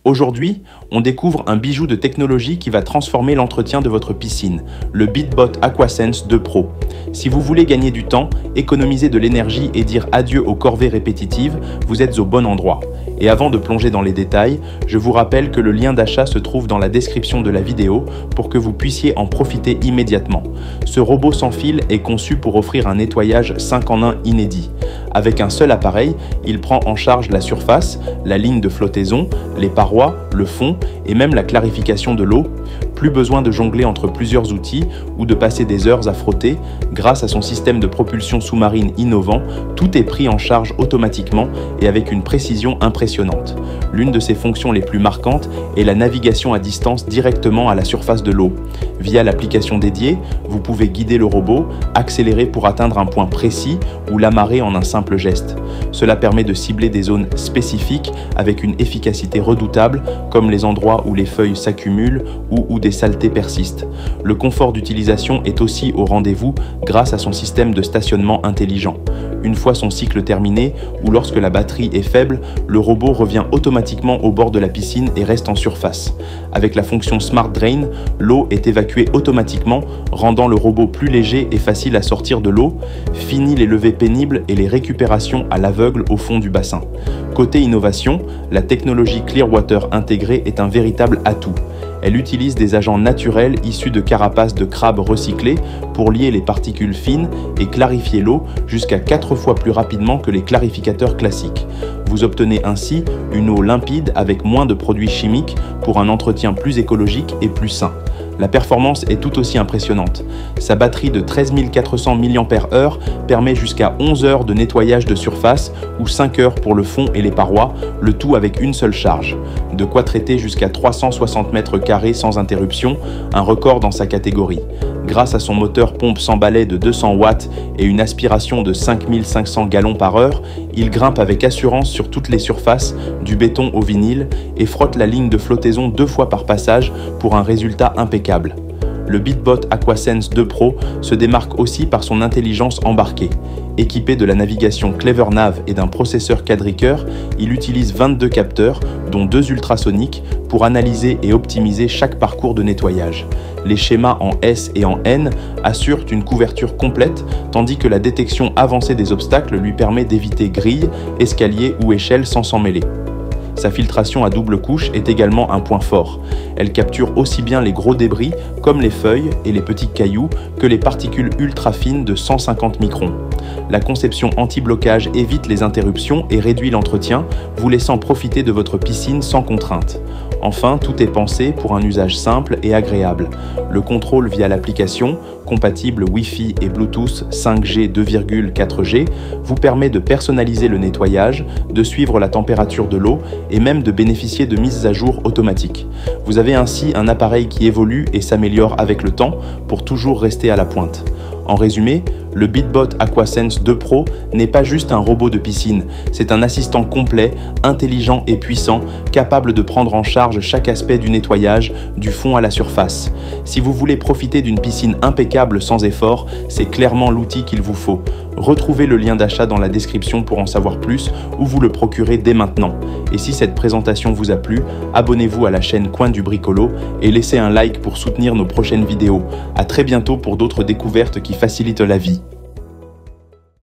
Aujourd'hui, on découvre un bijou de technologie qui va transformer l'entretien de votre piscine, le BeatBot AquaSense 2 Pro. Si vous voulez gagner du temps, économiser de l'énergie et dire adieu aux corvées répétitives, vous êtes au bon endroit. Et avant de plonger dans les détails, je vous rappelle que le lien d'achat se trouve dans la description de la vidéo pour que vous puissiez en profiter immédiatement. Ce robot sans fil est conçu pour offrir un nettoyage 5 en 1 inédit. Avec un seul appareil, il prend en charge la surface, la ligne de flottaison, les parois, le fond et même la clarification de l'eau. Plus besoin de jongler entre plusieurs outils ou de passer des heures à frotter. Grâce à son système de propulsion sous-marine innovant, tout est pris en charge automatiquement et avec une précision impressionnante. L'une de ses fonctions les plus marquantes est la navigation à distance directement à la surface de l'eau. Via l'application dédiée, vous pouvez guider le robot, accélérer pour atteindre un point précis ou l'amarrer en un simple geste. Cela permet de cibler des zones spécifiques avec une efficacité redoutable, comme les endroits où les feuilles s'accumulent ou où des saletés persistent. Le confort d'utilisation est aussi au rendez-vous grâce à son système de stationnement intelligent. Une fois son cycle terminé ou lorsque la batterie est faible, le robot revient automatiquement au bord de la piscine et reste en surface. Avec la fonction Smart Drain, l'eau est évacuée automatiquement, rendant le robot plus léger et facile à sortir de l'eau. Fini les levées pénibles et les récupérations à l'aveugle au fond du bassin. Côté innovation, la technologie Clearwater intégrée est un véritable atout. Elle utilise des agents naturels issus de carapaces de crabes recyclées pour lier les particules fines et clarifier l'eau jusqu'à 4 fois plus rapidement que les clarificateurs classiques. Vous obtenez ainsi une eau limpide avec moins de produits chimiques pour un entretien plus écologique et plus sain. La performance est tout aussi impressionnante. Sa batterie de 13 400 mAh permet jusqu'à 11 heures de nettoyage de surface ou 5 heures pour le fond et les parois, le tout avec une seule charge. De quoi traiter jusqu'à 360 mètres carrés sans interruption, un record dans sa catégorie. Grâce à son moteur pompe sans balai de 200 watts et une aspiration de 5500 gallons par heure, il grimpe avec assurance sur toutes les surfaces, du béton au vinyle, et frotte la ligne de flottaison 2 fois par passage pour un résultat impeccable. Le BeatBot AquaSense 2 Pro se démarque aussi par son intelligence embarquée. Équipé de la navigation CleverNav et d'un processeur quadricœur, il utilise 22 capteurs, dont 2 ultrasoniques, pour analyser et optimiser chaque parcours de nettoyage. Les schémas en S et en N assurent une couverture complète, tandis que la détection avancée des obstacles lui permet d'éviter grilles, escaliers ou échelles sans s'en mêler. Sa filtration à double couche est également un point fort. Elle capture aussi bien les gros débris, comme les feuilles et les petits cailloux, que les particules ultra fines de 150 microns. La conception anti-blocage évite les interruptions et réduit l'entretien, vous laissant profiter de votre piscine sans contrainte. Enfin, tout est pensé pour un usage simple et agréable. Le contrôle via l'application, compatible Wi-Fi et Bluetooth 5G 2,4G, vous permet de personnaliser le nettoyage, de suivre la température de l'eau et même de bénéficier de mises à jour automatiques. Vous avez ainsi un appareil qui évolue et s'améliore avec le temps pour toujours rester à la pointe. En résumé, le BeatBot AquaSense 2 Pro n'est pas juste un robot de piscine, c'est un assistant complet, intelligent et puissant, capable de prendre en charge chaque aspect du nettoyage, du fond à la surface. Si vous voulez profiter d'une piscine impeccable sans effort, c'est clairement l'outil qu'il vous faut. Retrouvez le lien d'achat dans la description pour en savoir plus ou vous le procurez dès maintenant. Et si cette présentation vous a plu, abonnez-vous à la chaîne Coin du Bricolo et laissez un like pour soutenir nos prochaines vidéos. À très bientôt pour d'autres découvertes qui facilitent la vie.